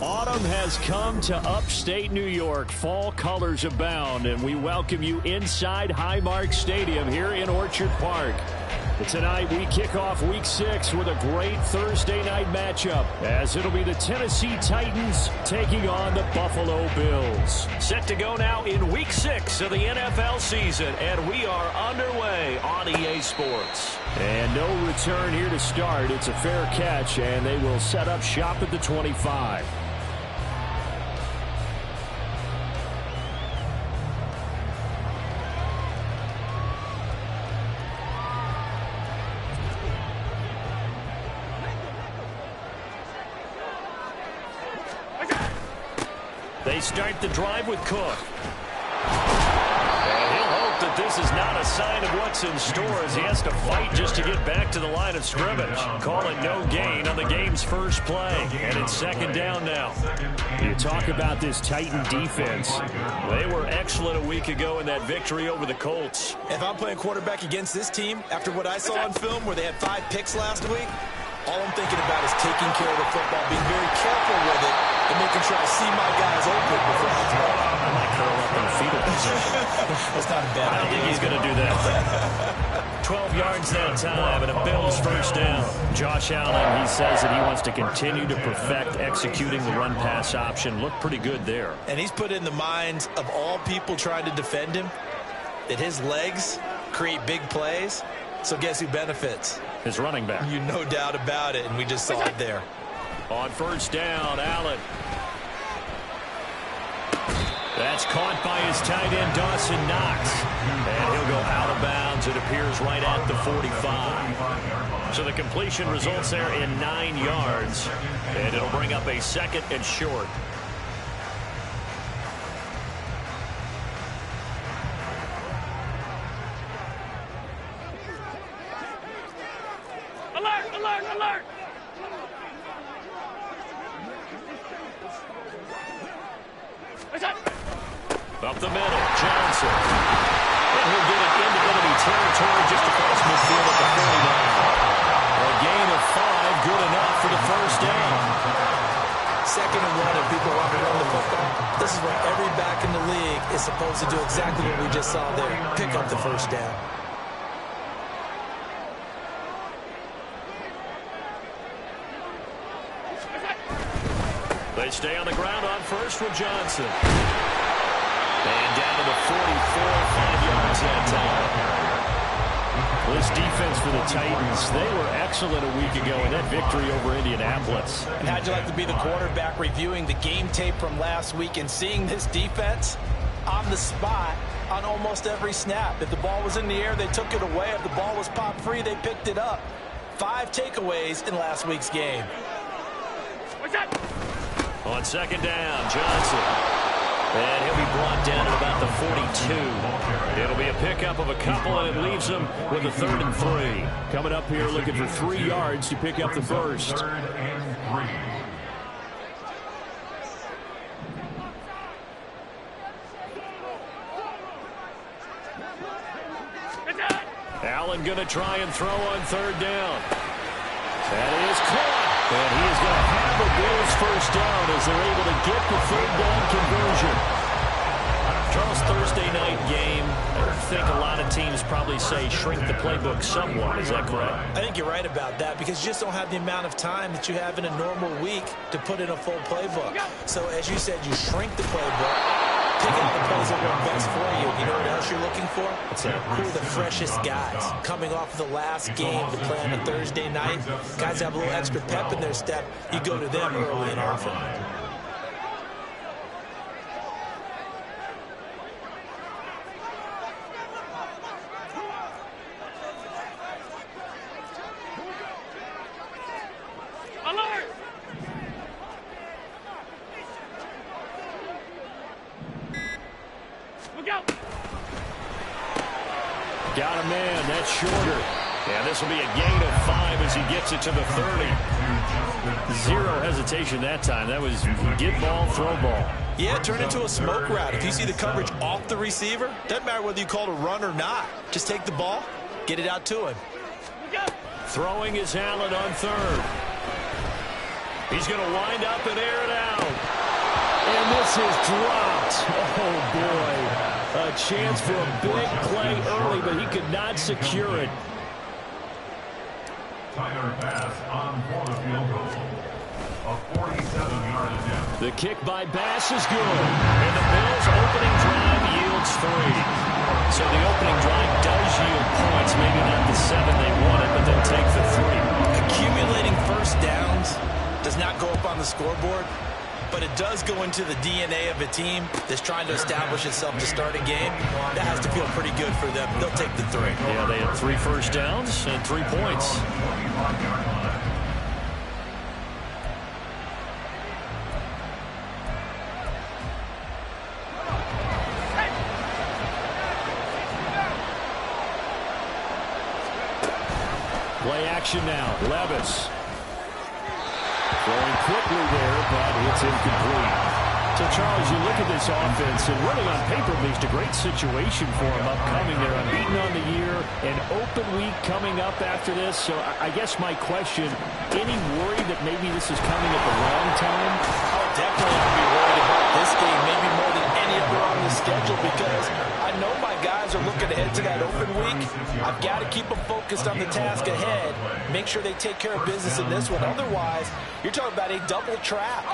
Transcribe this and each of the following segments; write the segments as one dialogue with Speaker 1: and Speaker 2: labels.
Speaker 1: Autumn has come to upstate New York. Fall colors abound, and we welcome you inside Highmark Stadium here in Orchard Park. Tonight, we kick off Week 6 with a great Thursday night matchup, as it'll be the Tennessee Titans taking on the Buffalo Bills. Set to go now in Week 6 of the NFL season, and we are underway on EA Sports. And no return here to start. It's a fair catch, and they will set up shop at the 25. They start the drive with Cook. And he'll hope that this is not a sign of what's in store as he has to fight just to get back to the line of scrimmage. Call it no gain on the game's first play. And it's second down now. You talk about this Titan defense. They were excellent a week ago in that victory over the Colts.
Speaker 2: If I'm playing quarterback against this team, after what I saw on film where they had 5 picks last week, all I'm thinking about is taking care of the football, being very careful with it, and making sure I see my guys open before I throw.
Speaker 1: I might curl up in the fetal position.
Speaker 2: That's not a bad idea.
Speaker 1: I don't think he's going to do that. 12 yards that time, and a Bills first down. Josh Allen, he says that he wants to continue to perfect executing the run-pass option. Looked pretty good there.
Speaker 2: And he's put in the minds of all people trying to defend him that his legs create big plays. So guess who benefits?
Speaker 1: His running back.
Speaker 2: You no doubt about it, and we just saw it there.
Speaker 1: On first down, Allen. That's caught by his tight end, Dawson Knox. And he'll go out of bounds, it appears, right at the 45. So the completion results there in 9 yards. And it'll bring up a second and short.
Speaker 3: Alert!
Speaker 1: Up the middle, Johnson. And he'll get it into enemy territory just across midfield at the 49. A gain of 5, good enough for the first down.
Speaker 2: Second and 1, if people want to run the football, this is where every back in the league is supposed to do exactly what we just saw there. Pick up the first down.
Speaker 1: They stay on the ground on first with Johnson. And down to the 44, 5 yards that time. This defense for the Titans, they were excellent a week ago in that victory over Indianapolis.
Speaker 2: And how'd you like to be the quarterback reviewing the game tape from last week and seeing this defense on the spot on almost every snap? If the ball was in the air, they took it away. If the ball was popped free, they picked it up. 5 takeaways in last week's game.
Speaker 3: What's that?
Speaker 1: On second down, Johnson. And he'll be brought down at about the 42. It'll be a pickup of a couple, and it leaves them with a 3rd and 3. Coming up here looking for 3 yards to pick up the first.
Speaker 3: 3rd and 3.
Speaker 1: Allen going to try and throw on 3rd down. That is caught. And he is going to have a Bills first down as they're able to get the 3rd down conversion. Charles, Thursday night game, I think a lot of teams probably say shrink the playbook somewhat. Is that correct?
Speaker 2: I think you're right about that because you just don't have the amount of time that you have in a normal week to put in a full playbook. So as you said, you shrink the playbook, pick out the plays that work best for you. You know what else you're looking for?
Speaker 1: What's that?
Speaker 2: Who are the freshest guys coming off of the last game to play on a Thursday night? Guys have a little extra pep in their step. You go to them early and often.
Speaker 3: Alert!
Speaker 1: shorter. And this will be a gain of 5 as he gets it to the 30. Zero hesitation that time. That was get ball, throw ball.
Speaker 2: Yeah, turn into a smoke route. If you see the coverage off the receiver, doesn't matter whether you call it a run or not. Just take the ball, get it out to him.
Speaker 1: Throwing is Allen on third. He's going to wind up and air it out. And this is dropped. Oh, boy. A chance for a big play early, but he could not secure it.
Speaker 3: Tyler Bass on for the field goal. A 47-yard attempt.
Speaker 1: The kick by Bass is good. And the Bills' opening drive yields 3. So the opening drive does yield points. Maybe not the 7 they wanted, but they'll take the 3.
Speaker 2: Accumulating first downs does not go up on the scoreboard, but it does go into the DNA of a team that's trying to establish itself to start a game. That has to feel pretty good for them. They'll take the 3.
Speaker 1: Yeah, they had 3 first downs and 3 points. Play action now. Levis. Throwing quickly there, but it's incomplete. So, Charles, you look at this offense, and really on paper, at least, a great situation for them upcoming. They're unbeaten on the year, an open week coming up after this. So, I guess my question, any worry that maybe this is coming at the wrong time?
Speaker 2: Oh, definitely I'll be worried about this game, maybe more than any other on the schedule, because I know my guys are looking ahead to that open week. I've got to keep them focused on the task ahead, make sure they take care of business in this one. Otherwise, you're talking about a double trap.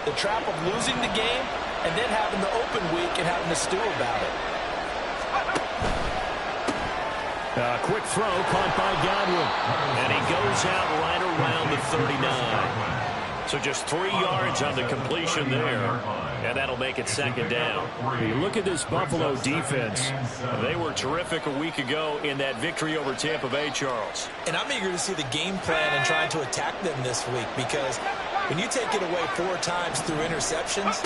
Speaker 2: The trap of losing the game and then having the open week and having to stew about it.
Speaker 1: Quick throw caught by Godwin. And he goes out right around the 39. So just 3 yards on the completion there. And that'll make it second down. You look at this Buffalo defense. They were terrific a week ago in that victory over Tampa Bay, Charles.
Speaker 2: And I'm eager to see the game plan and trying to attack them this week, because when you take it away 4 times through interceptions,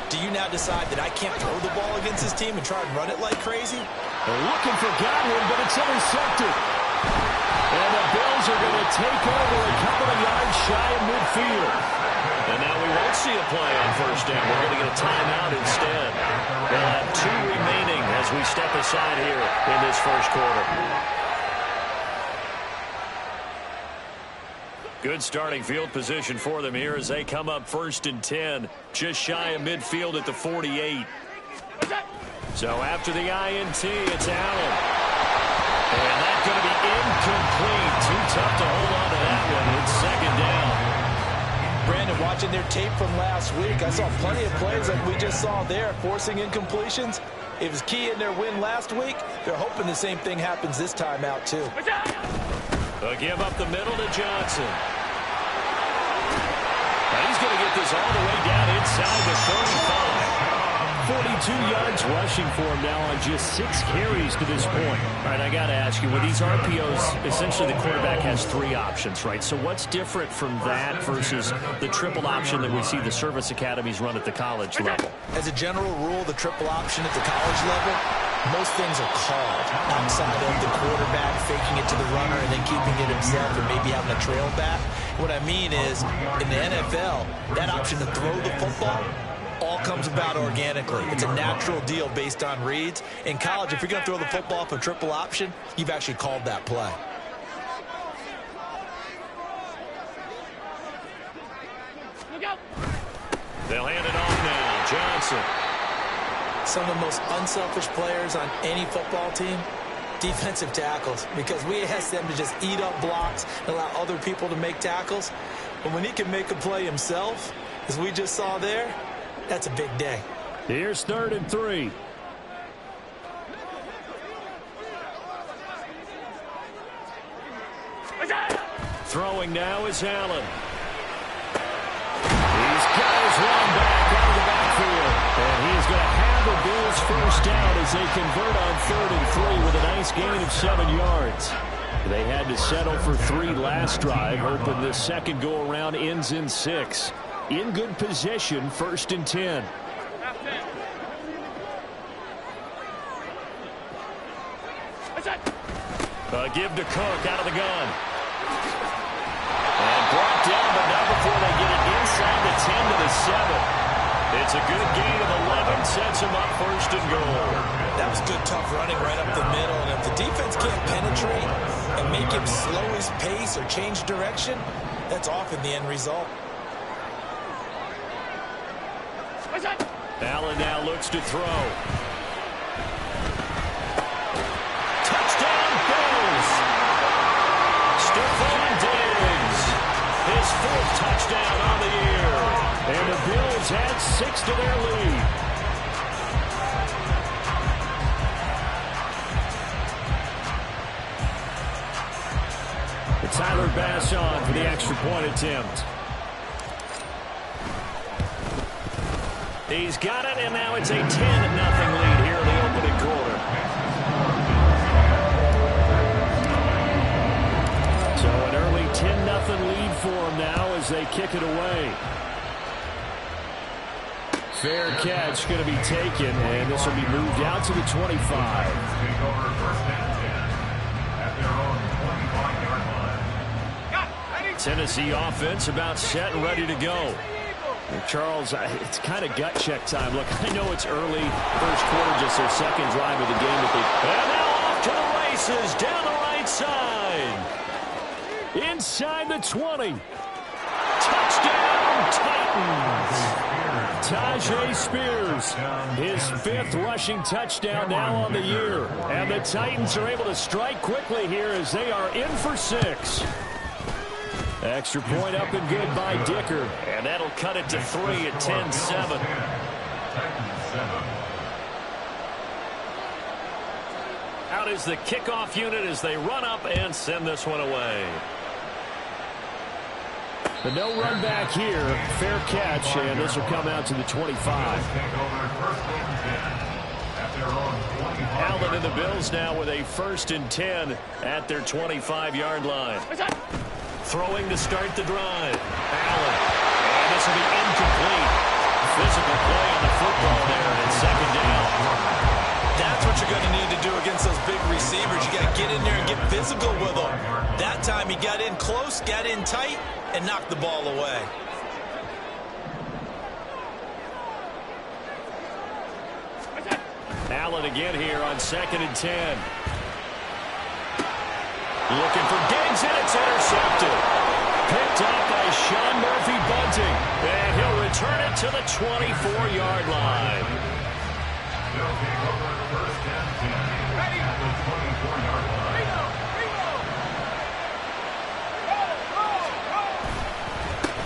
Speaker 2: do you now decide that I can't throw the ball against this team and try and run it like crazy?
Speaker 1: They're looking for Godwin, but it's intercepted. And the Bills are going to take over a couple of yards shy of midfield. And now we won't see a play on first down. We're going to get a timeout instead. They'll have 2 remaining as we step aside here in this first quarter. Good starting field position for them here as they come up 1st and 10. Just shy of midfield at the 48. So after the INT, it's Allen. And that's going to be incomplete. Too tough to hold on to that one. It's second down.
Speaker 2: Brandon, watching their tape from last week, I saw plenty of plays like we just saw there, forcing incompletions. It was key in their win last week. They're hoping the same thing happens this time out, too.
Speaker 1: They'll give up the middle to Johnson. And he's going to get this all the way down inside the 35. 42 yards rushing for him now on just 6 carries to this point. All right, I got to ask you, with these RPOs, essentially the quarterback has 3 options, right? So what's different from that versus the triple option that we see the service academies run at the college level?
Speaker 2: As a general rule, the triple option at the college level, most things are called outside of the quarterback faking it to the runner and then keeping it himself and maybe having a trail back. What I mean is, in the NFL, that option to throw the football all comes about organically. It's a natural deal based on reads. In college, if you're going to throw the football off a triple option, you've actually called that play.
Speaker 1: They'll hand it off now. Johnson.
Speaker 2: Some of the most unselfish players on any football team, defensive tackles, because we ask them to just eat up blocks and allow other people to make tackles. But when he can make a play himself, as we just saw there, that's a big day.
Speaker 1: Here's 3rd and 3. Throwing now is Allen. He's got his run back out of the backfield. And he is going to have the Bills first down as they convert on 3rd and 3 with a nice gain of 7 yards. They had to settle for 3 last drive, hoping this second go-around ends in 6. In good position, 1st and 10. Give to Cook out of the gun. And brought down, but not before they get it inside the 10 to the 7. It's a good gain of 11, sets him up first and goal.
Speaker 2: That was good, tough running right up the middle. And if the defense can't penetrate and make him slow his pace or change direction, that's often the end result.
Speaker 1: Allen now looks to throw. Touchdown, Bills! Stephon Diggs, his 4th touchdown on the year. And the Bills add 6 to their lead. Tyler Bass on for the extra point attempt. He's got it, and now it's a 10-0 lead here in the opening quarter. So an early 10-0 lead for him now as they kick it away. Fair catch going to be taken, and this will be moved out to the 25. Tennessee offense about set and ready to go. Charles, it's kind of gut check time. Look, I know it's early, first quarter, just their second drive of the game. And now off to the races, down the right side. Inside the 20. Touchdown, Titans. Tajay Spears, his 5th rushing touchdown now on the year. And the Titans are able to strike quickly here as they are in for 6. Extra point up and good by Dicker. And that'll cut it to 3 at 10-7. Out is the kickoff unit as they run up and send this one away. The no run back here. Fair catch, and this will come out to the 25. Allen and the Bills now with a 1st and 10 at their 25-yard line. Throwing to start the drive. Allen. And this will be incomplete. Physical play on the football there, and it's 2nd down.
Speaker 2: That's what you're going to need to do against those big receivers. You got to get in there and get physical with them. That time he got in close, got in tight, and knocked the ball away.
Speaker 1: Allen again here on 2nd and 10. Looking for Diggs, and it's intercepted. Picked up by Sean Murphy-Bunting. And he'll return it to the 24-yard line.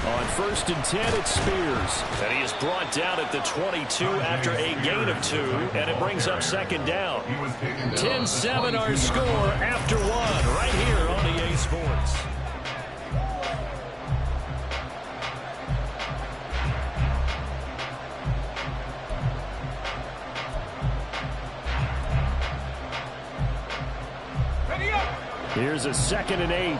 Speaker 1: On 1st and 10, it's Spears. And he is brought down at the 22 after a gain of 2. And it brings up 2nd down. 10-7 our score after 1 right here on EA Sports. Here's a 2nd and 8.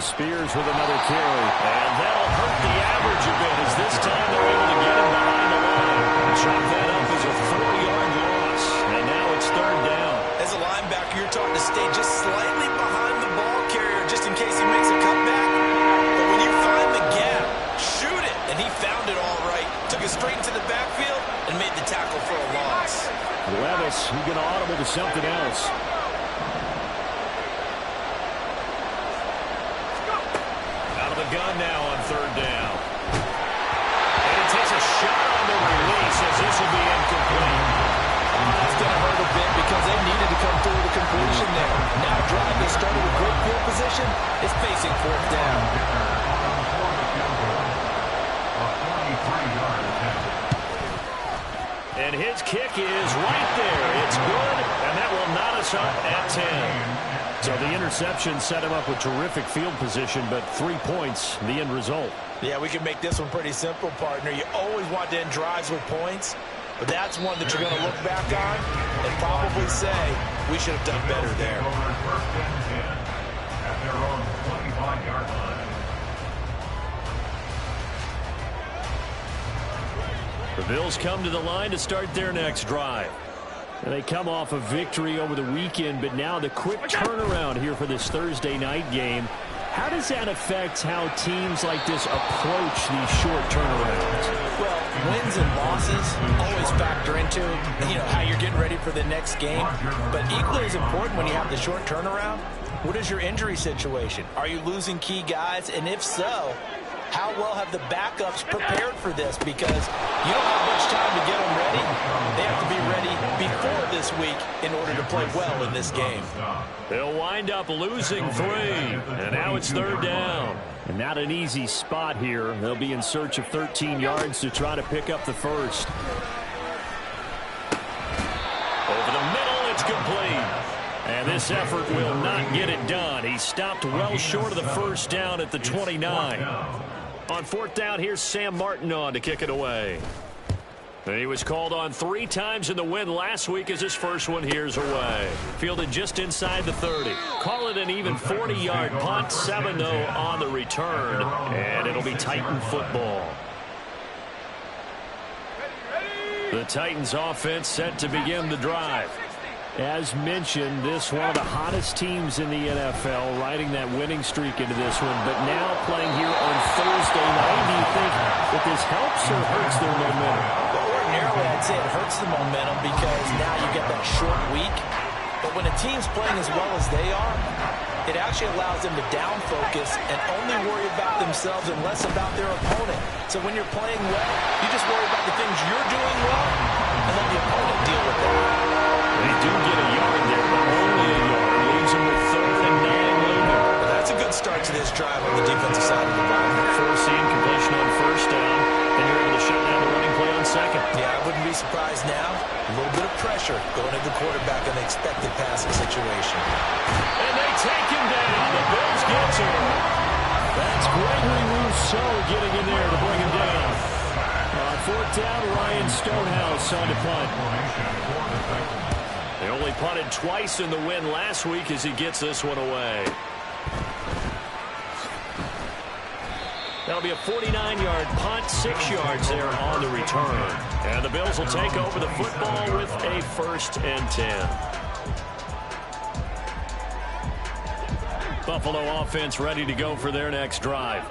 Speaker 1: Spears with another carry. And that'll hurt the average a bit as this time they're able to get him behind the line. Chop that up as a 4-yard loss. And now it's 3rd down.
Speaker 2: As a linebacker, you're taught to stay just slightly behind the ball carrier just in case he makes a cutback. But when you find the gap, shoot it. And he found it all right. Took it straight into the backfield and made the tackle for a loss.
Speaker 1: Levis, he's going to audible to something else. Gun now on 3rd down. And he takes a shot on the release as this will be incomplete.
Speaker 2: That's going to hurt a bit because they needed to come through the completion there. Now drive they started with great field position is facing 4th down.
Speaker 1: And his kick is right there. It's good, and that will knot us up at 10. So the interception set him up with terrific field position, but 3 points, the end result.
Speaker 2: Yeah, we can make this one pretty simple, partner. You always want to end drives with points, but that's one that you're going to look back on and probably say, we should have done better there.
Speaker 1: The Bills come to the line to start their next drive. And they come off a victory over the weekend, but now the quick turnaround here for this Thursday night game. How does that affect how teams like this approach these short turnarounds?
Speaker 2: Well, wins and losses always factor into, how you're getting ready for the next game. But equally as important when you have the short turnaround, what is your injury situation? Are you losing key guys? And if so, how well have the backups prepared for this? Because you don't have much time to get them ready. They have to be ready before this week in order to play well in this game.
Speaker 1: They'll wind up losing 3. And now it's 3rd down. And not an easy spot here. They'll be in search of 13 yards to try to pick up the first. Over the middle, it's complete. And this effort will not get it done. He stopped well short of the first down at the 29. On 4th down, here's Sam Martin on to kick it away. And he was called on 3 times in the win last week as his first one here's away. Fielded just inside the 30. Call it an even 40-yard punt. 7 though on the return. And it'll be Titan football. The Titans offense set to begin the drive. As mentioned, this one of the hottest teams in the NFL, riding that winning streak into this one, but now playing here on Thursday night. Do you think that this helps or hurts their momentum?
Speaker 2: Well, ordinarily, I'd say it hurts the momentum because now you get that short week. But when a team's playing as well as they are, it actually allows them to down focus and only worry about themselves and less about their opponent. So when you're playing well, you just worry about the things you're doing well and let the opponent deal with that.
Speaker 1: They do get a yard there, but only a yard. Leaves them with 3rd and 9 looming.
Speaker 2: Well, that's a good start to this drive on the defensive side of the ball.
Speaker 1: Forcing completion on 1st down, and you're able to shut down the running play on 2nd.
Speaker 2: Yeah, I wouldn't be surprised now. A little bit of pressure going at the quarterback in the expected passing situation.
Speaker 1: And they take him down. The Bills get to him. That's Gregory Rousseau getting in there to bring him down. On 4th down, Ryan Stonehouse on to punt. They only punted twice in the win last week as he gets this one away. That'll be a 49-yard punt, 6 yards there on the return. And the Bills will take over the football with a 1st and 10. Buffalo offense ready to go for their next drive.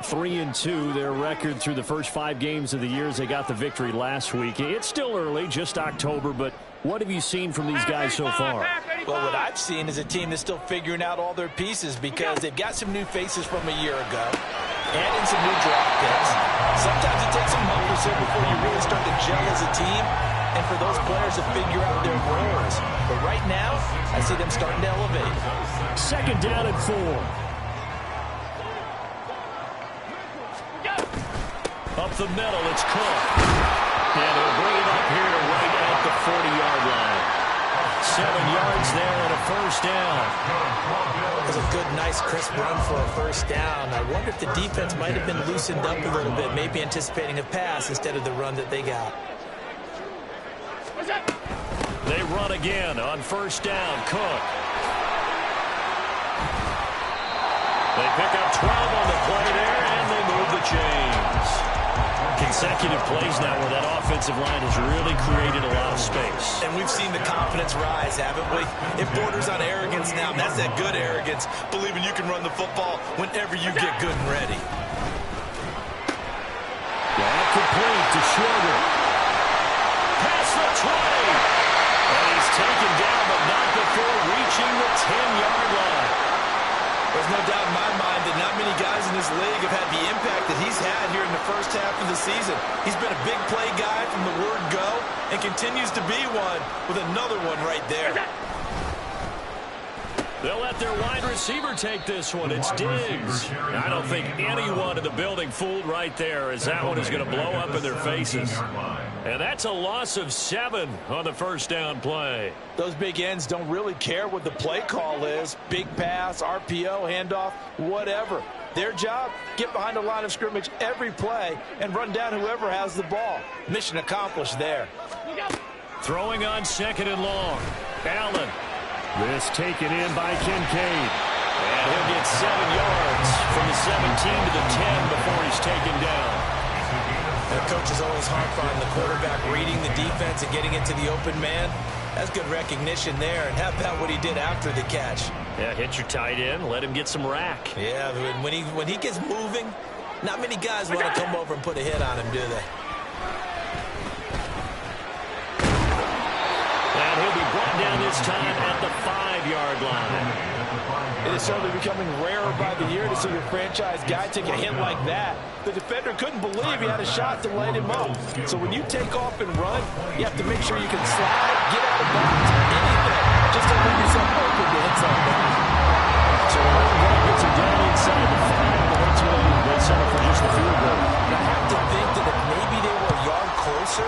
Speaker 1: 3-2, their record through the first 5 games of the year as they got the victory last week. It's still early, just October, but what have you seen from these guys so far?
Speaker 2: Well, what I've seen is a team that's still figuring out all their pieces because they've got some new faces from a year ago and in some new draft picks. Sometimes it takes a month or so before you really start to gel as a team and for those players to figure out their roles. But right now, I see them starting to elevate.
Speaker 1: 2nd down and 4. Up the middle, it's Cook. And he'll bring it up here to right at the 40-yard line. 7 yards there and a 1st down.
Speaker 2: It was a good, nice, crisp run for a 1st down. I wonder if the defense might have been loosened up a little bit, maybe anticipating a pass instead of the run that they got.
Speaker 1: They run again on 1st down. Cook. They pick up 12 on the play there, and they move the chains. Consecutive plays now where that offensive line has really created a lot of space.
Speaker 2: And we've seen the confidence rise, haven't we? It borders on arrogance now, and that's that good arrogance, believing you can run the football whenever you get good and ready.
Speaker 1: That complete to Schroeder. Past the 20. And he's taken down, but not before reaching the 10-yard line.
Speaker 2: There's no doubt in my mind that not many guys in this league have had the impact that he's had here in the first half of the season. He's been a big play guy from the word go and continues to be one with another one right there.
Speaker 1: They'll let their wide receiver take this one. It's Diggs. I don't think anyone in the building fooled right there as that one is going to blow up in their faces. And that's a loss of 7 on the 1st down play.
Speaker 2: Those big ends don't really care what the play call is. Big pass, RPO, handoff, whatever. Their job, get behind the line of scrimmage every play and run down whoever has the ball. Mission accomplished there.
Speaker 1: Throwing on 2nd and long. Allen. This taken in by Kincaid. And he'll get 7 yards from the 17 to the 10 before he's taken down.
Speaker 2: And coaches always harp on the quarterback reading the defense and getting into the open man. That's good recognition there. And how about what he did after the catch?
Speaker 1: Yeah, hit your tight end, let him get some rack.
Speaker 2: Yeah, when he gets moving, not many guys want to come over and put a hit on him, do they?
Speaker 1: And he'll be brought down this time at the 5-yard line.
Speaker 2: It is certainly becoming rarer by the year to see your franchise guy take a hit like that. The defender couldn't believe he had a shot to light him up. So when you take off and run, you have to make sure you can slide, get out of bounds, anything, just to leave yourself open to hit something.
Speaker 1: So the running gets him down inside the 5, but ultimately they settle for just a field goal.
Speaker 2: I have to think that if maybe they were a yard closer,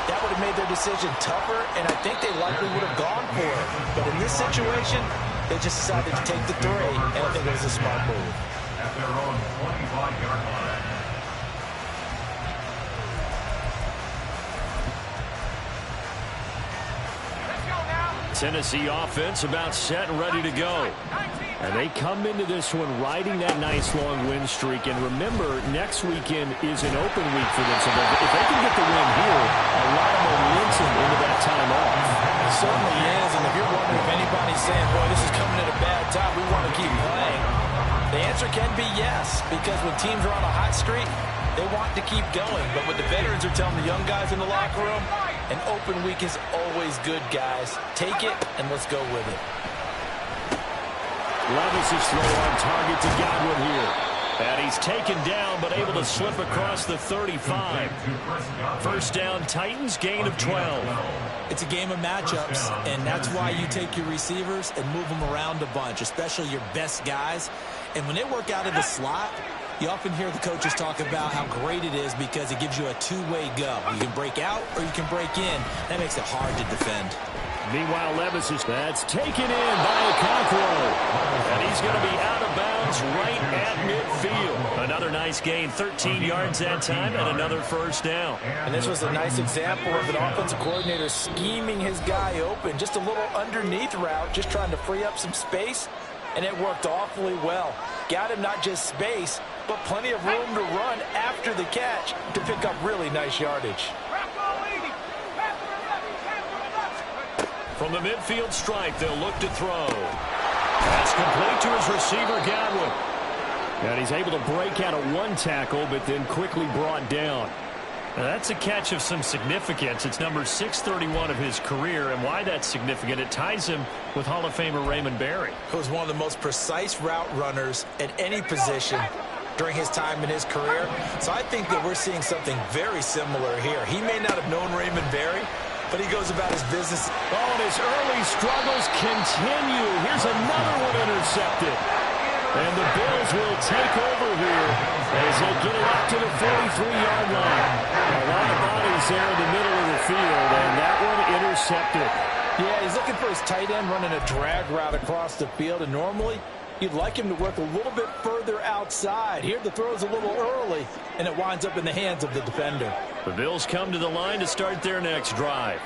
Speaker 2: that would have made their decision tougher, and I think they likely would have gone for it. But in this situation, they just decided to take the 3, and I think it was a smart move.
Speaker 3: At their own 25-yard line.
Speaker 1: Tennessee offense about set and ready to go. And they come into this one riding that nice long win streak. And remember, next weekend is an open week for them. So if they can get the win here, a lot of momentum into that time off.
Speaker 2: It certainly is. And if you're wondering if anybody's saying, boy, this is coming at a bad time, we want to keep playing, the answer can be yes. Because when teams are on a hot streak, they want to keep going. But what the veterans are telling the young guys in the locker room, an open week is always good, guys. Take it, and let's go with it.
Speaker 1: Levis' throw on target to Godwin here. And he's taken down, but able to slip across the 35. First down, Titans, gain of 12.
Speaker 2: It's a game of matchups, and that's why you take your receivers and move them around a bunch, especially your best guys. And when they work out of the slot, you often hear the coaches talk about how great it is because it gives you a two-way go. You can break out or you can break in. That makes it hard to defend.
Speaker 1: Meanwhile, that's taken in by Okonkwo. And he's going to be out of bounds right at midfield. Another nice gain, 13 yards that time, and another first down.
Speaker 2: And this was a nice example of an offensive coordinator scheming his guy open. Just a little underneath route, just trying to free up some space. And it worked awfully well. Got him not just space, but plenty of room to run after the catch to pick up really nice yardage.
Speaker 1: From the midfield stripe, they'll look to throw. That's complete to his receiver, Godwin. And he's able to break out of one tackle, but then quickly brought down. Now that's a catch of some significance. It's number 631 of his career, and why that's significant, it ties him with Hall of Famer Raymond Berry.
Speaker 2: Who was one of the most precise route runners at any position during his time in his career. So I think that we're seeing something very similar here. He may not have known Raymond Berry, but he goes about his business.
Speaker 1: Oh, and his early struggles continue. Here's another one intercepted. And the Bills will take over here as they get it up to the 43-yard line. A lot of bodies there in the middle of the field, and that one intercepted.
Speaker 2: Yeah, he's looking for his tight end running a drag route across the field, and normally you'd like him to work a little bit further outside. Here the throw's a little early, and it winds up in the hands of the defender.
Speaker 1: The Bills come to the line to start their next drive.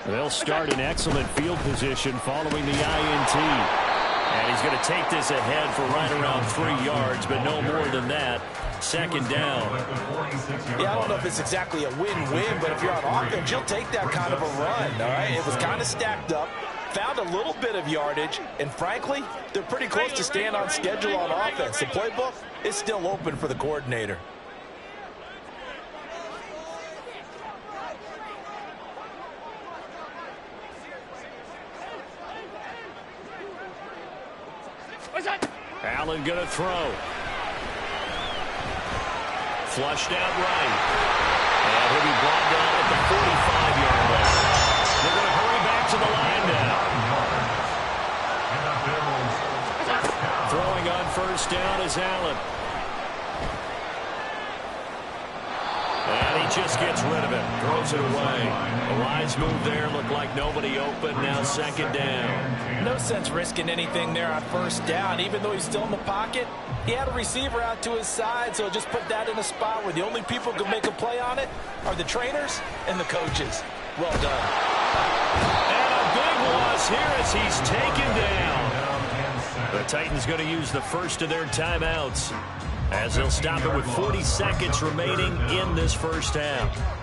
Speaker 1: They'll start in excellent field position following the INT. And he's going to take this ahead for right around 3 yards, but no more than that. Second down.
Speaker 2: Yeah, I don't know if it's exactly a win-win, but if you're on offense, you'll take that kind of a run, all right? It was kind of stacked up, found a little bit of yardage, and frankly, they're pretty close to staying on schedule on offense. The playbook is still open for the coordinator.
Speaker 1: Allen going to throw. Flushed out right. And he'll be brought down at the 45-yard line. They're going to hurry back to the line now. Throwing on first down is Allen. And he just gets rid of it. Throws it away. The lines move there. Look like nobody open. Now second down.
Speaker 2: No sense risking anything there on first down. Even though he's still in the pocket, he had a receiver out to his side, so just put that in a spot where the only people who can make a play on it are the trainers and the coaches. Well done.
Speaker 1: And a big loss here as he's taken down. The Titans going to use the first of their timeouts. as they'll stop it with 40 seconds remaining in this first half.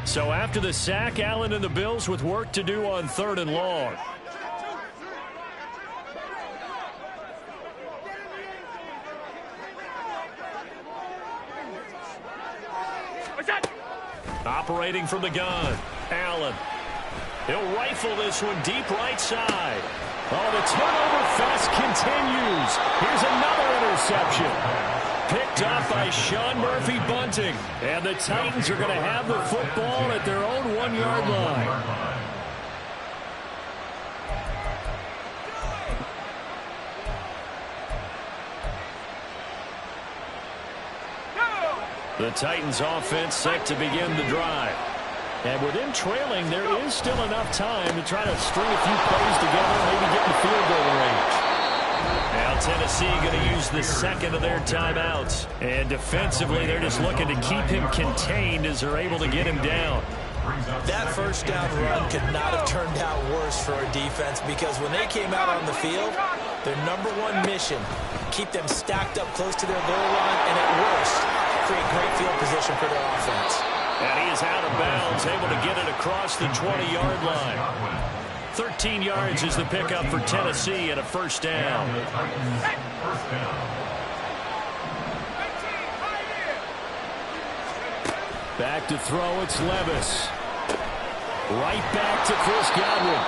Speaker 1: So after the sack, Allen and the Bills with work to do on 3rd and long. Operating from the gun, Allen. He'll rifle this one deep right side. Oh, the turnover fest continues. Here's another interception. Picked off by Sean Murphy Bunting. And the Titans are going to have the football at their own 1-yard line. The Titans offense set to begin the drive. And with them trailing, there is still enough time to try to string a few plays together, maybe get in the field goal range. Now Tennessee going to use the second of their timeouts. And defensively, they're just looking to keep him contained as they're able to get him down.
Speaker 2: That first down run could not have turned out worse for our defense, because when they came out on the field, their #1 mission, keep them stacked up close to their goal line, and at worst, create great field position for their offense.
Speaker 1: And he is out of bounds, able to get it across the 20-yard line. 13 yards is the pickup for Tennessee and a first down. Back to throw, it's Levis. Right back to Chris Godwin.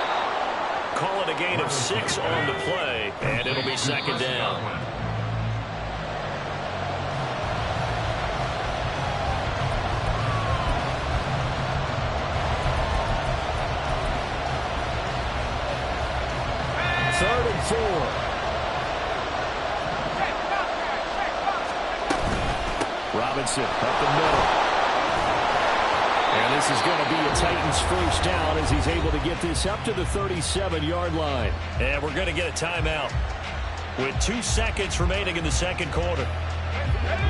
Speaker 1: Call it a gain of 6 on the play, and it'll be second down. Third and 4. Robinson up the middle. And this is going to be a Titans first down as he's able to get this up to the 37-yard line. And we're going to get a timeout with 2 seconds remaining in the second quarter.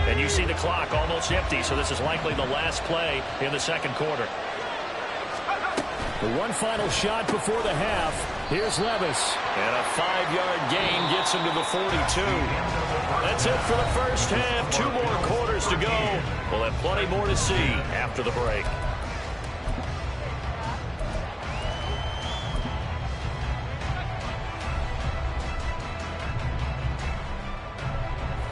Speaker 1: And you see the clock almost empty, so this is likely the last play in the second quarter. The one final shot before the half. Here's Levis. And a 5-yard gain gets him to the 42. That's it for the first half. 2 more quarters to go. We'll have plenty more to see after the break.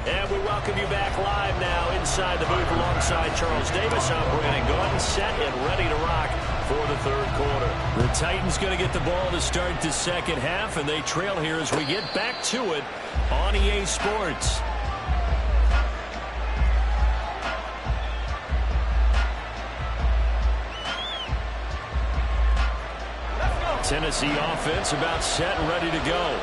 Speaker 1: And we welcome you back live now inside the booth alongside Charles Davis. I'm Brandon Gordon, set and ready to rock for the third quarter. The Titans going to get the ball to start the second half, and they trail here as we get back to it on EA Sports. Tennessee offense about set and ready to go.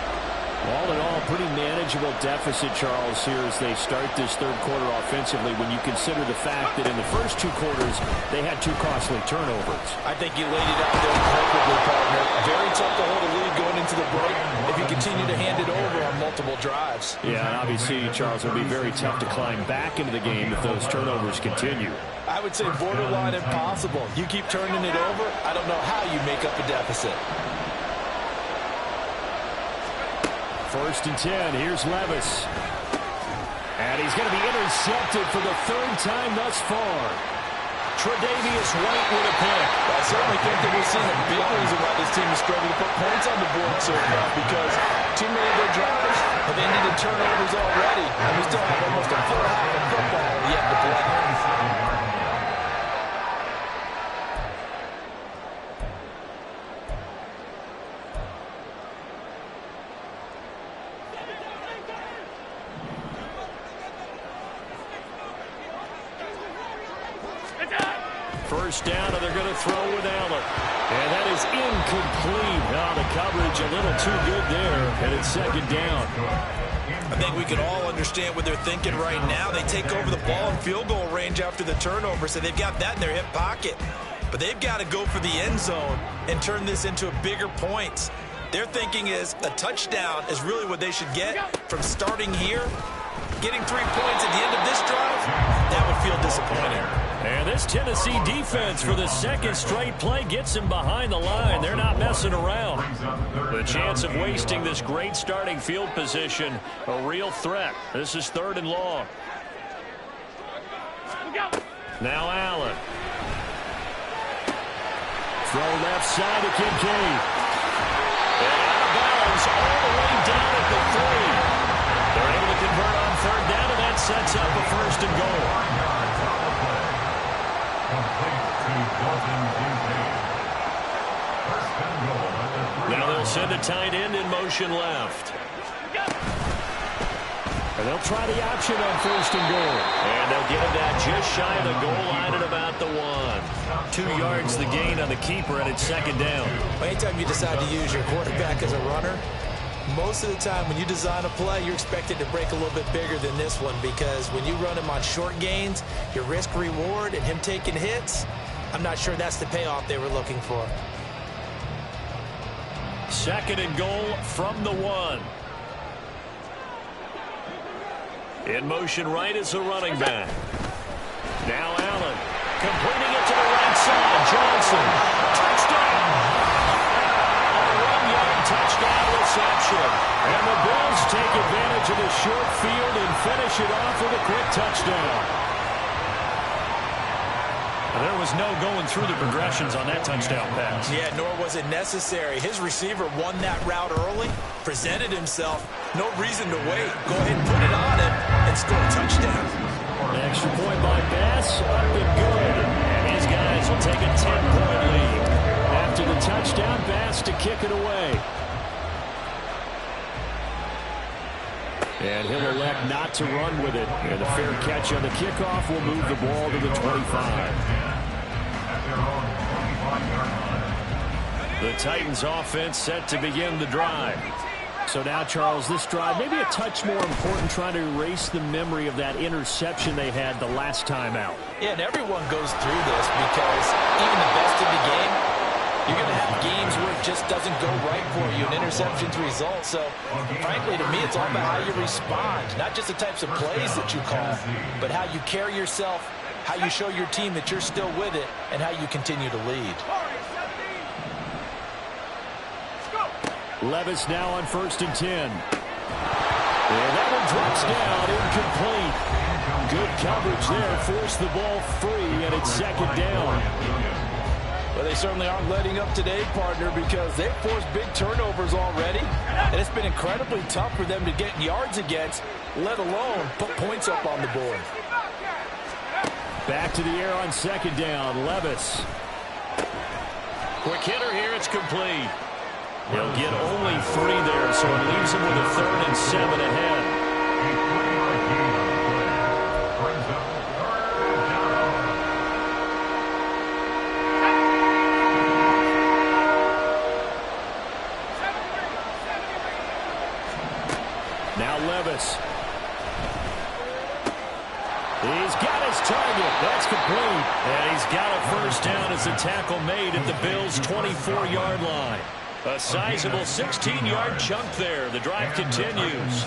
Speaker 1: All in all, pretty manageable deficit, Charles, here as they start this third quarter offensively when you consider the fact that in the first 2 quarters, they had 2 costly turnovers.
Speaker 2: I think you laid it out there perfectly, partner. Very tough to hold a lead going into the break if you continue to hand it over on multiple drives.
Speaker 1: Yeah, and obviously, Charles, it will be very tough to climb back into the game if those turnovers continue.
Speaker 2: I would say borderline impossible. You keep turning it over, I don't know how you make up a deficit.
Speaker 1: First and 10, here's Levis. And he's going to be intercepted for the 3rd time thus far. Tre'Davious White with a pick.
Speaker 2: I certainly think that we're seeing a big reason why this team is struggling to put points on the board so far, because too many of their drives have ended in turnovers already, and we still have almost a full half of football yet to play.
Speaker 1: First down, and they're going to throw with Allen. And that is incomplete. Now the coverage a little too good there, and it's second down.
Speaker 2: I think we can all understand what they're thinking right now. They take over the ball in field goal range after the turnover, so they've got that in their hip pocket. But they've got to go for the end zone and turn this into a bigger points. Their thinking is a touchdown is really what they should get from starting here. Getting 3 points at the end of this drive, that would feel disappointing.
Speaker 1: And this Tennessee defense for the second straight play gets him behind the line. They're not messing around. The chance of wasting this great starting field position, a real threat. This is 3rd and long. Now Allen. Throw left side to Kincaid. And out of bounds all the way down at the 3. They're able to convert on 3rd down, and that sets up a 1st and goal. Now they'll send a tight end in motion left. And they'll try the option on 1st and goal. And they'll get him that just shy of the goal line at about the 1. 2 yards the gain on the keeper, and it's 2nd down.
Speaker 2: Anytime you decide to use your quarterback as a runner, most of the time when you design a play, you're expected to break a little bit bigger than this one, because when you run him on short gains, your risk-reward and him taking hits, I'm not sure that's the payoff they were looking for.
Speaker 1: 2nd and goal from the 1. In motion right is the running back. Now Allen completing it to the right side. Johnson. Touchdown. A 1-yard touchdown reception. And the Bills take advantage of the short field and finish it off with a quick touchdown. There was no going through the progressions on that touchdown pass.
Speaker 2: Yeah, nor was it necessary. His receiver won that route early, presented himself. No reason to wait. Go ahead and put it on him and score a touchdown.
Speaker 1: An extra point by Bass, up and good. And his guys will take a 10-point lead. After the touchdown, Bass to kick it away. And he'll elect not to run with it. And the fair catch on the kickoff will move the ball to the 25. The Titans offense set to begin the drive. So now, Charles, this drive maybe a touch more important, trying to erase the memory of that interception they had the last time out.
Speaker 2: Yeah, and everyone goes through this, because even the best in the game, you're going to have games where it just doesn't go right for you, and interceptions result. So, frankly, to me, it's all about how you respond, not just the types of plays that you call, but how you carry yourself, how you show your team that you're still with it, and how you continue to lead.
Speaker 1: Levis now on 1st and 10. And that one drops down, incomplete. Good coverage there, forced the ball free, and it's 2nd down.
Speaker 2: Well, they certainly aren't letting up today, partner, because they've forced big turnovers already, and it's been incredibly tough for them to get yards against, let alone put points up on the board.
Speaker 1: Back to the air on 2nd down, Levis. Quick hitter here, it's complete. He'll get only 3 there, so it leaves him with a 3rd and 7 ahead. Now Levis. He's got his target. That's complete. And he's got a 1st down as the tackle made at the Bills' 24-yard line. A sizable 16-yard chunk there. The drive continues.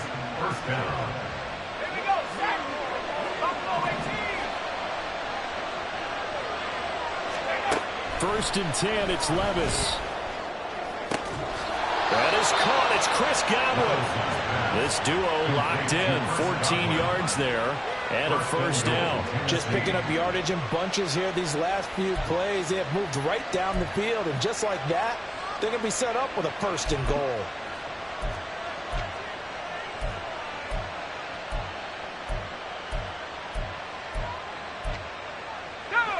Speaker 1: 1st and 10, it's Levis. That is caught. It's Chris Godwin. This duo locked in. 14 yards there and a 1st down.
Speaker 2: Just picking up yardage in bunches here these last few plays. They have moved right down the field, and just like that, they're going to be set up with a 1st and goal.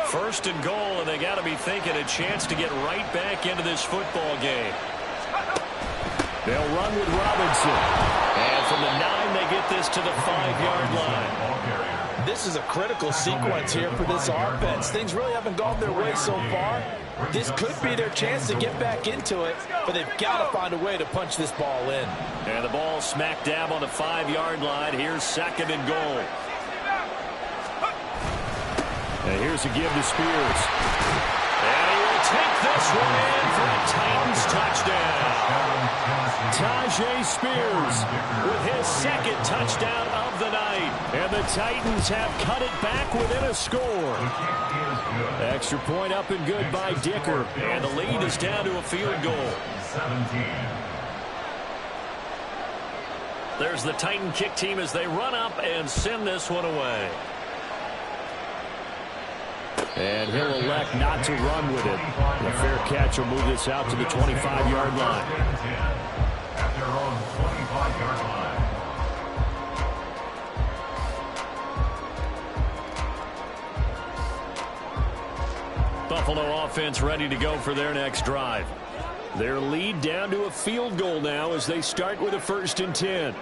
Speaker 1: First and goal, and they got to be thinking a chance to get right back into this football game. They'll run with Robinson. And from the 9, they get this to the 5-yard line.
Speaker 2: This is a critical sequence here for this offense. Things really haven't gone their way so far. This could be their chance to get back into it, but they've got to find a way to punch this ball in.
Speaker 1: And the ball smack dab on the 5-yard line. Here's 2nd and goal. And here's a give to Spears. And he will take this one in for a Titans touchdown. Tajay Spears with his second touchdown of the night. And the Titans have cut it back within a score. Extra point up and good by Dicker. And the lead is down to a field goal.
Speaker 3: 17.
Speaker 1: There's the Titan kick team as they run up and send this one away. And he'll elect not to run with it. The fair catch will move this out to the 25-yard line.
Speaker 3: At their own 25-yard line.
Speaker 1: Buffalo offense ready to go for their next drive. Their lead down to a field goal now as they start with a 1st and 10.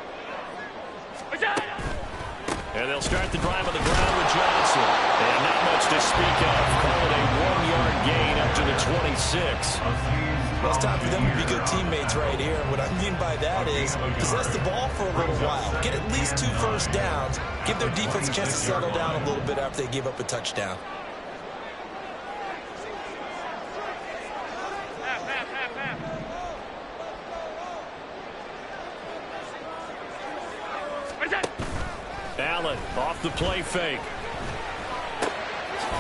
Speaker 1: And they'll start the drive on the ground with Johnson. And not much to speak of. Call it a 1-yard gain up to the 26.
Speaker 2: Well, it's time for them to be good teammates right here. And what I mean by that is possess the ball for a little while. Get at least 2 first downs. Give their defense a chance to settle down a little bit after they give up a touchdown.
Speaker 1: Allen off the play fake.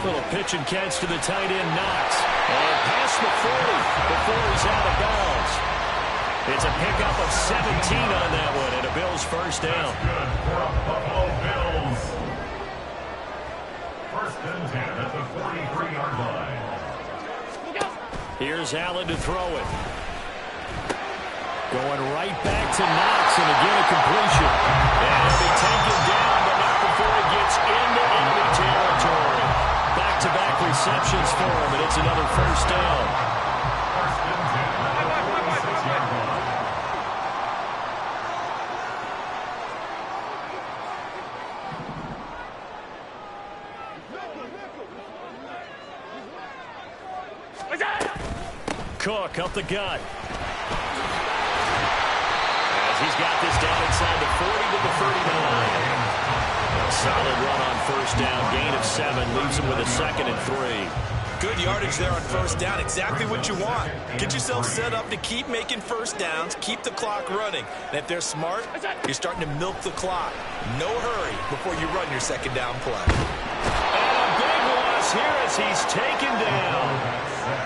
Speaker 1: Little pitch and catch to the tight end, Knox. And past the 40 before he's out of bounds. It's a pickup of 17 on that one and a Bills first down.
Speaker 3: Good for Buffalo Bills. 1st and 10 at the 43-yard line.
Speaker 1: Here's Allen to throw it. Going right back to Knox, and again a completion. And he'll be taken down, but not before he gets into enemy territory. Back-to-back receptions for him, and it's another first down.
Speaker 3: 1st and 10 at the 46-yard line.
Speaker 1: Cook up the gut. As he's got this down inside the 40 to the 39. A solid run on first down. Gain of 7 leaves him with a 2nd and 3.
Speaker 2: Good yardage there on first down. Exactly what you want. Get yourself set up to keep making first downs. Keep the clock running. And if they're smart, you're starting to milk the clock. No hurry before you run your 2nd down play.
Speaker 1: And a big loss here as he's taken down.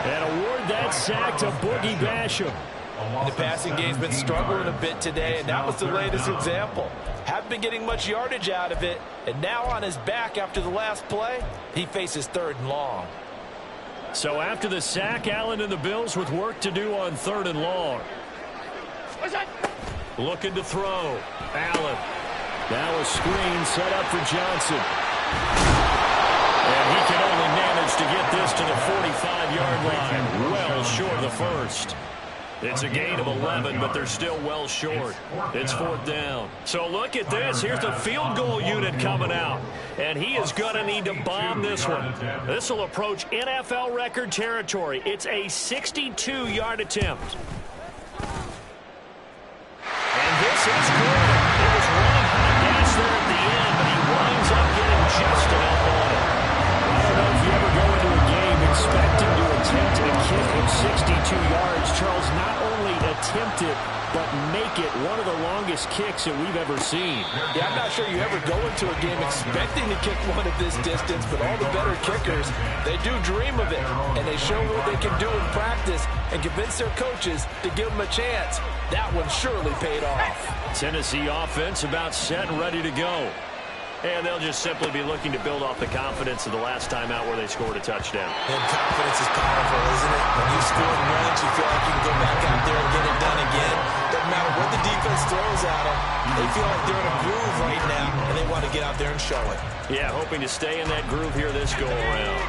Speaker 1: And award that sack to Boogie Basham.
Speaker 2: The passing game's been struggling a bit today, and that was the latest example. Haven't been getting much yardage out of it, and now on his back after the last play, he faces 3rd and long.
Speaker 1: So after the sack, Allen and the Bills with work to do on 3rd and long. Looking to throw. Allen. Now a screen set up for Johnson. And he can only manage to get this to the 45-yard line. Well short of the first. It's a gain of 11, but they're still well short. It's 4th down. So look at this. Here's the field goal unit coming out. And he is going to need to bomb this one. This will approach NFL record territory. It's a 62-yard attempt. And this is good. It was running hot gas there at the end, but he winds up getting just enough on it. I don't know if you ever go into a game expecting to attempt a kick of 62 yards. Charles, not only attempt it, but make it one of the longest kicks that we've ever seen.
Speaker 2: Yeah, I'm not sure you ever go into a game expecting to kick one of this distance, but all the better kickers, they do dream of it, and they show what they can do in practice and convince their coaches to give them a chance. That one surely paid off.
Speaker 1: Tennessee offense about set and ready to go. And they'll just simply be looking to build off the confidence of the last time out where they scored a touchdown.
Speaker 2: And confidence is powerful, isn't it? When you score once, you feel like you can go back out there and get it done again. Doesn't matter what the defense throws at them. They feel like they're in a groove right now, and they want to get out there and show it.
Speaker 1: Yeah, hoping to stay in that groove here this go-around.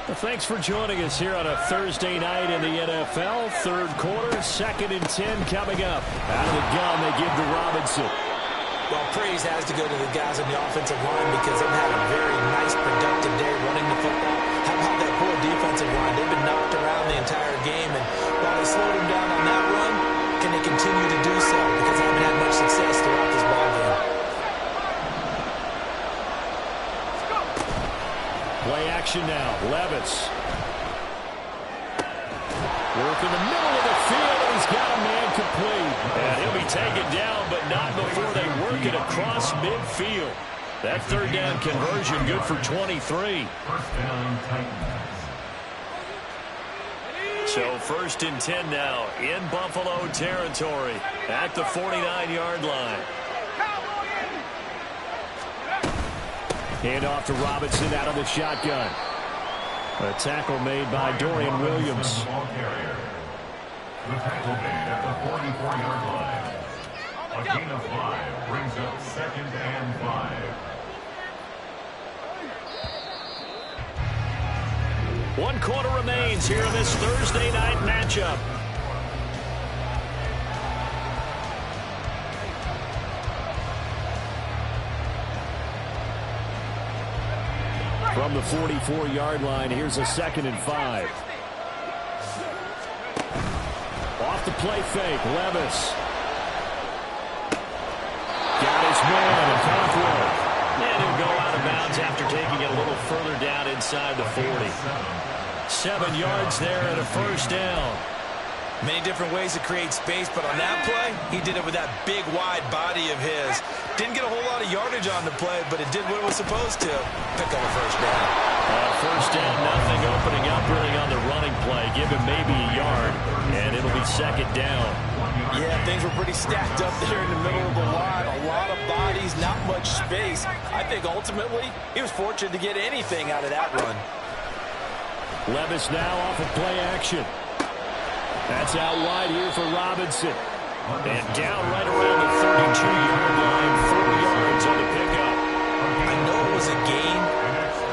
Speaker 1: Well, thanks for joining us here on a Thursday night in the NFL. 3rd quarter, 2nd and 10 coming up. Out of the gun, they give to Robinson.
Speaker 2: Well, praise has to go to the guys on the offensive line because they've had a very nice, productive day running the football. How about that poor defensive line? They've been knocked around the entire game, and while they slowed them down on that run, can they continue to do so? Because they haven't had much success throughout this ballgame.
Speaker 1: Play action now. Levis. Work in the middle of the field, and he's got a man complete. And he'll be taken down, but not before they work it across midfield. That third down conversion good for 23.
Speaker 3: First down, Titans.
Speaker 1: So 1st and 10 now in Buffalo territory at the 49-yard line. Hand off to Robinson out of the shotgun. A tackle made by Dorian Williams.
Speaker 3: The tackle made at the 44-yard line. A gain of 5 brings up 2nd and 5.
Speaker 1: One quarter remains here in this Thursday night matchup. From the 44-yard line, here's a 2nd and 5. Off the play fake, Levis. Got his man, and Cockrell. And he'll go out of bounds after taking it a little further down inside the 40. 7 yards there and a first down.
Speaker 2: Many different ways to create space, but on that play, he did it with that big, wide body of his. Didn't get a whole lot of yardage on the play, but it did what it was supposed to. Pick up a first down.
Speaker 1: First down, nothing opening up really on the running play. Give him maybe a yard, and it'll be 2nd down.
Speaker 2: Yeah, things were pretty stacked up there in the middle of the line. A lot of bodies, not much space. I think ultimately he was fortunate to get anything out of that run.
Speaker 1: Levis now off of play action. That's out wide here for Robinson. And down right around the 32-yard line, 4 yards on the pickup.
Speaker 2: I know it was a gain,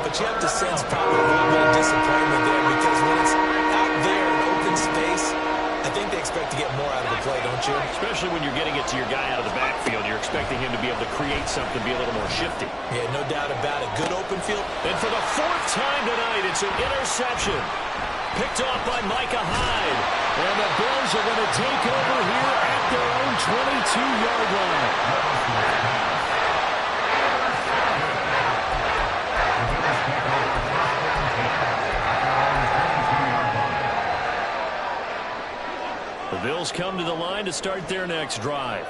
Speaker 2: but you have to sense probably a little bit of disappointment there because when it's out there in open space, I think they expect to get more out of the play, don't you?
Speaker 1: Especially when you're getting it to your guy out of the backfield. You're expecting him to be able to create something, be a little more shifty.
Speaker 2: Yeah, no doubt about it. Good open field.
Speaker 1: And for the 4th time tonight, it's an interception. Picked off by Micah Hyde. And the Bills are going to take over here at their own 22-yard line. The Bills come to the line to start their next drive.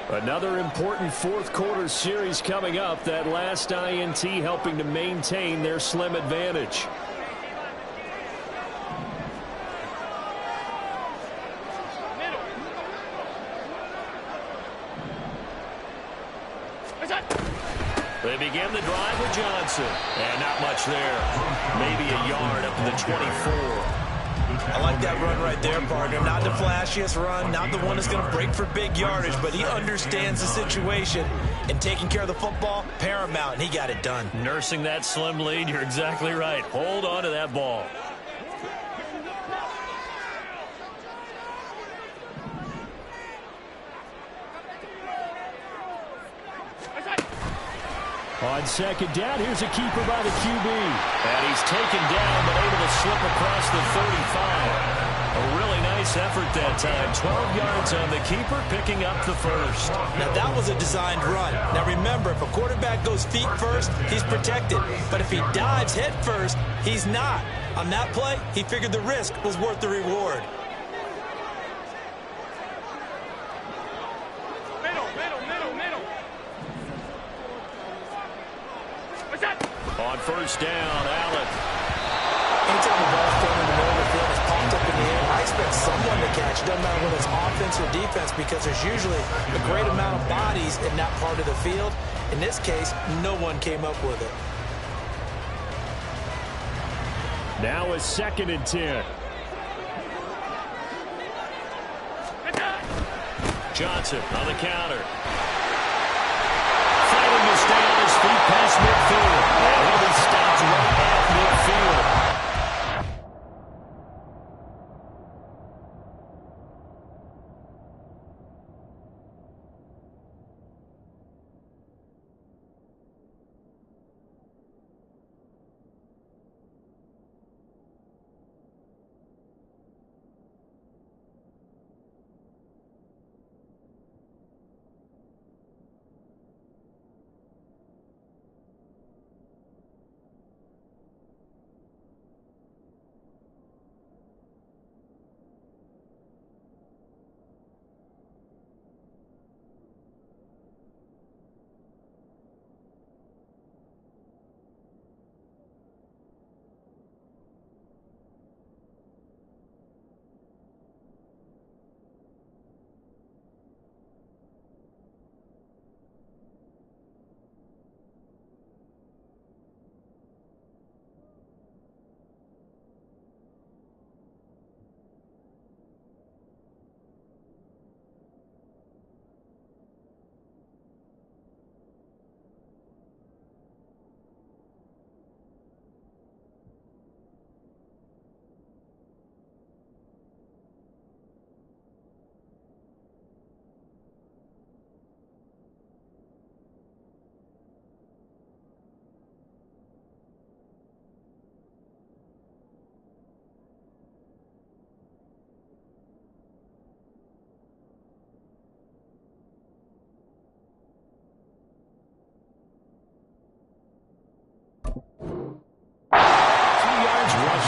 Speaker 1: Another important 4th quarter series coming up. That last INT helping to maintain their slim advantage. They begin the drive with Johnson. And not much there. Maybe a yard up to the 24.
Speaker 2: I like that run right there, partner. Not the flashiest run, not the one that's going to break for big yardage, but he understands the situation, and taking care of the football, paramount, and he got it done.
Speaker 1: Nursing that slim lead, you're exactly right. Hold on to that ball. On 2nd down, here's a keeper by the QB. And he's taken down, but able to slip across the 35. A really nice effort that time. 12 yards on the keeper, picking up the first.
Speaker 2: Now, that was a designed run. Now, remember, if a quarterback goes feet first, he's protected. But if he dives head first, he's not. On that play, he figured the risk was worth the reward.
Speaker 1: On first down, Allen.
Speaker 2: Anytime the ball's thrown in the middle of the field, it's popped up in the air, I expect someone to catch. Doesn't matter whether it's offense or defense, because there's usually a great amount of bodies in that part of the field. In this case, no one came up with it.
Speaker 1: Now a 2nd and 10. Johnson on the counter. Fighting to stay on his feet past midfield. And he'll be stopped right at midfield.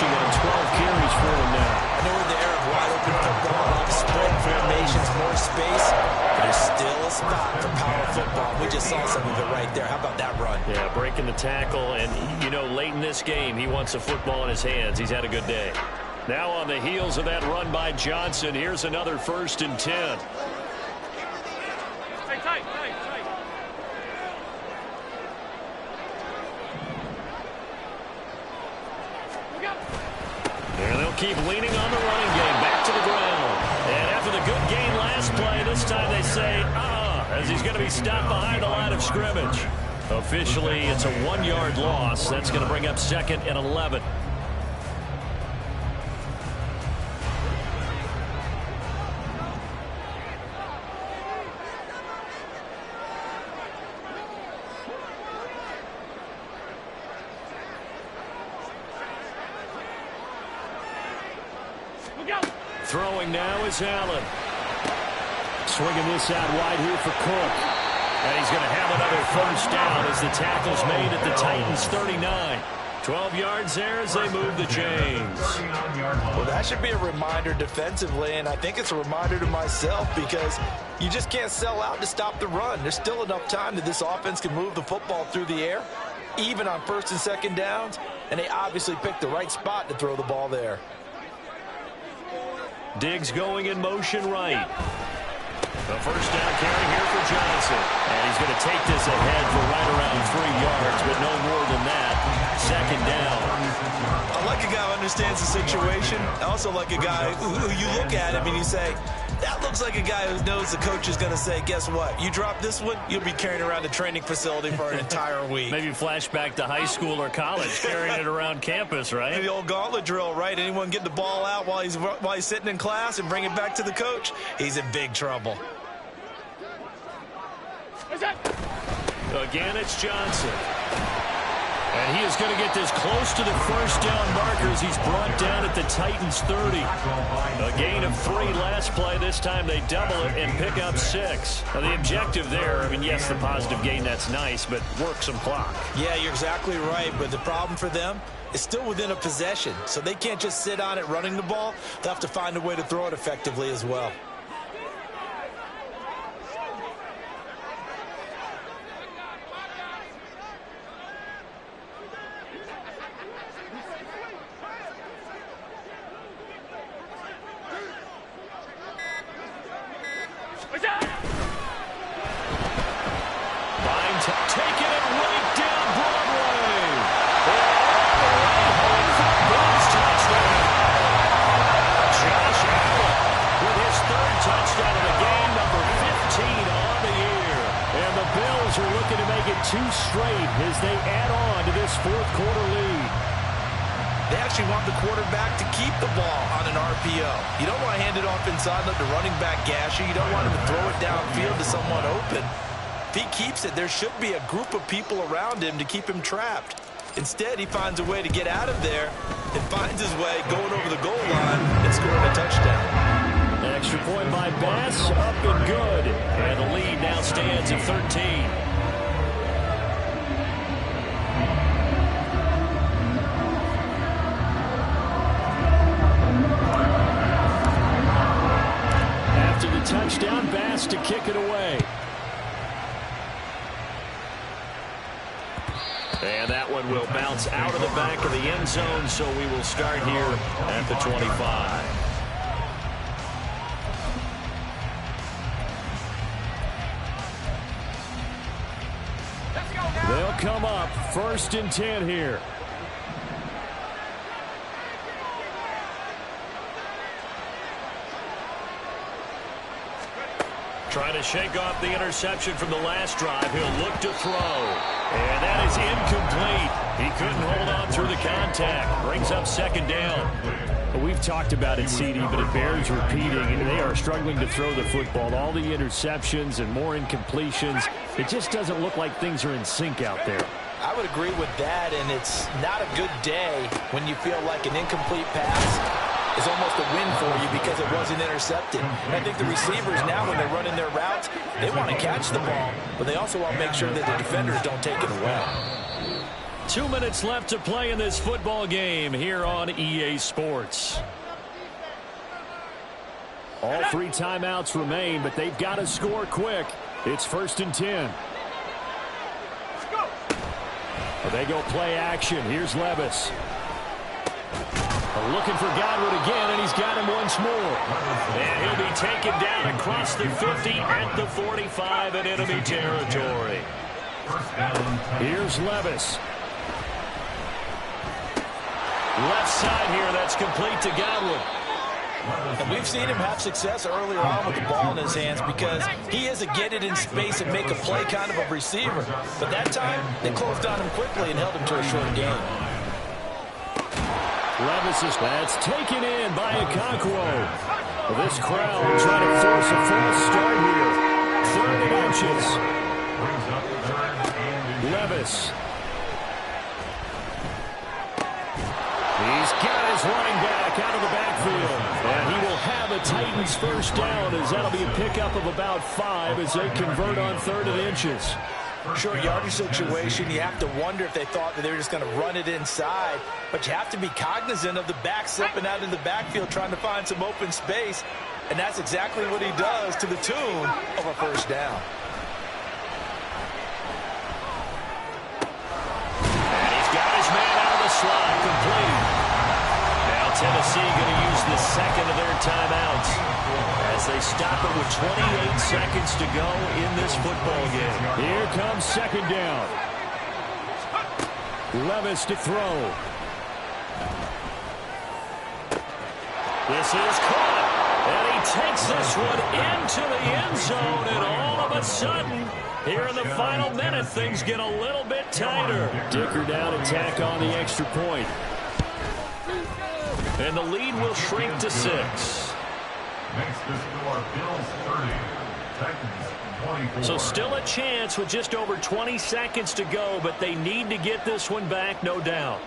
Speaker 1: rushing on 12 carries for him now.
Speaker 2: I know we're in the era of wide open football, a lot of spread formations, more space, but there's still a spot for power football. We just saw some of it right there. How about that run?
Speaker 1: Yeah, breaking the tackle, and, you know, late in this game, he wants the football in his hands. He's had a good day. Now on the heels of that run by Johnson, here's another 1st and 10.
Speaker 4: Tight.
Speaker 1: And they'll keep leaning on the running game. Back to the ground. And after the good gain last play, this time they say, as he's going to be stopped behind the line of scrimmage. Officially, it's a 1-yard loss. That's going to bring up 2nd and 11. Throwing now is Allen. Swinging this out wide here for Cook. And he's going to have another 1st down as the tackle's made at the Titans' 39. 12 yards there as they move the chains.
Speaker 2: Well, that should be a reminder defensively, and I think it's a reminder to myself because you just can't sell out to stop the run. There's still enough time that this offense can move the football through the air, even on 1st and 2nd downs, and they obviously picked the right spot to throw the ball there.
Speaker 1: Diggs going in motion right. The 1st down carry here for Johnson. And he's going to take this ahead for right around 3 yards, but no more than that. 2nd down.
Speaker 2: I like a guy who understands the situation. I also like a guy who you look at him and you say, that looks like a guy who knows the coach is going to say, guess what? You drop this one, you'll be carrying around the training facility for an entire week.
Speaker 1: Maybe flashback to high school or college, carrying it around campus, right?
Speaker 2: The old gauntlet drill, right? Anyone get the ball out while he's sitting in class and bring it back to the coach, he's in big trouble.
Speaker 1: Again, it's Johnson. And he is going to get this close to the 1st down markers. He's brought down at the Titans' 30. A gain of 3 last play. This time they double it and pick up 6. Now, the objective there, I mean, yes, the positive gain, that's nice, but work some clock.
Speaker 2: Yeah, you're exactly right, but the problem for them is still within a possession, so they can't just sit on it running the ball. They'll have to find a way to throw it effectively as well.
Speaker 1: Two straight as they add on to this 4th quarter lead.
Speaker 2: They actually want the quarterback to keep the ball on an RPO. You don't want to hand it off inside, let the running back gash you. You don't want him to throw it downfield to someone open. If he keeps it, there should be a group of people around him to keep him trapped. Instead, he finds a way to get out of there and finds his way going over the goal line and scoring a touchdown.
Speaker 1: An extra point by Bass, up and good. And the lead now stands at 13. Touchdown, Bass to kick it away. And that one will bounce out of the back of the end zone, so we will start here at the 25. They'll come up 1st and 10 here. Trying to shake off the interception from the last drive. He'll look to throw. And that is incomplete. He couldn't hold on through the contact. Brings up 2nd down. We've talked about it, CD, but it bears repeating. They are struggling to throw the football. All the interceptions and more incompletions. It just doesn't look like things are in sync out there.
Speaker 2: I would agree with that, and it's not a good day when you feel like an incomplete pass is almost a win for you because it wasn't intercepted. And I think the receivers now, when they're running their routes, they want to catch the ball, but they also want to make sure that the defenders don't take it away.
Speaker 1: 2 minutes left to play in this football game here on EA Sports. All 3 timeouts remain, but they've got to score quick. It's 1st and 10. They go play action. Here's Levis. Looking for Godwin again, and he's got him once more. And he'll be taken down across the 50 at the 45 in enemy territory. Here's Levis. Left side here, that's complete to Godwin.
Speaker 2: And we've seen him have success earlier on with the ball in his hands because he is a get it in space and make a play kind of a receiver. But that time, they closed on him quickly and held him to a short gain.
Speaker 1: Levis is that's taken in by Okonkwo. This crowd trying to force a false start here. 3rd and inches. Levis. He's got his running back out of the backfield. And he will have a Titans first down as that'll be a pickup of about 5 as they convert on 3rd and inches.
Speaker 2: Short yardage situation, you have to wonder if they thought that they were just going to run it inside. But you have to be cognizant of the back slipping out in the backfield trying to find some open space. And that's exactly what he does to the tune of a first down.
Speaker 1: And he's got his man out of the slot, complete. Now Tennessee going to use the second of their timeouts as they stop it with 28 seconds to go in this football game. Here comes 2nd down. Levis to throw. This is caught. And he takes this one into the end zone. And all of a sudden, here in the final minute, things get a little bit tighter. Dicker down attack on the extra point. And the lead will shrink to 6.
Speaker 3: Makes the score Bills 30, Titans 24.
Speaker 1: So still a chance with just over 20 seconds to go, but they need to get this one back, no doubt.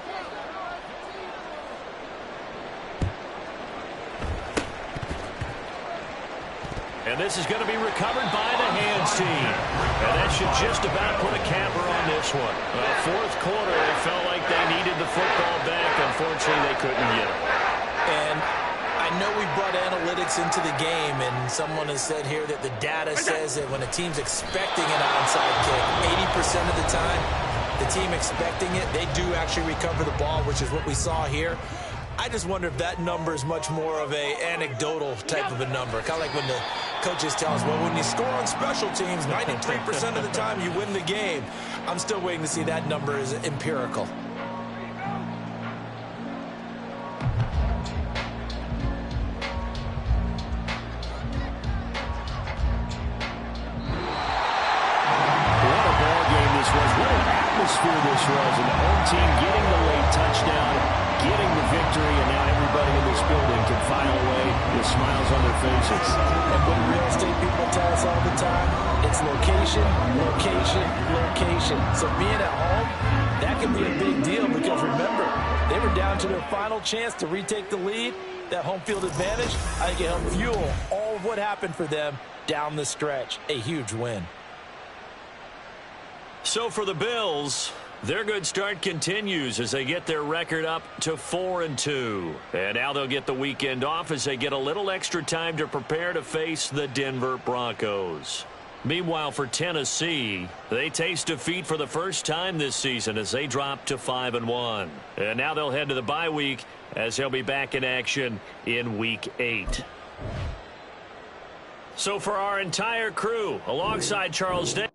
Speaker 1: And this is going to be recovered by the hands team. And that should just about put a capper on this one. Well, 4th quarter, it felt like they needed the football back. Unfortunately, they couldn't get it.
Speaker 2: And I know we brought analytics into the game, and someone has said here that the data says that when a team's expecting an onside kick, 80% of the time, the team expecting it, they do actually recover the ball, which is what we saw here. I just wonder if that number is much more of a anecdotal type of a number. Kind of like when the coaches tell us, well, when you score on special teams, 93% of the time you win the game. I'm still waiting to see that number is empirical.
Speaker 1: Atmosphere this was, and the home team getting the late touchdown, getting the victory, and now everybody in this building can file away with smiles on their faces.
Speaker 2: And what real estate people tell us all the time, it's location, location, location. So being at home, that can be a big deal because remember, they were down to their final chance to retake the lead. That home field advantage, I think it helped fuel all of what happened for them down the stretch. A huge win.
Speaker 1: So for the Bills, their good start continues as they get their record up to 4-2. And now they'll get the weekend off as they get a little extra time to prepare to face the Denver Broncos. Meanwhile, for Tennessee, they taste defeat for the first time this season as they drop to 5-1. And now they'll head to the bye week as they'll be back in action in Week 8. So for our entire crew, alongside Charles Day.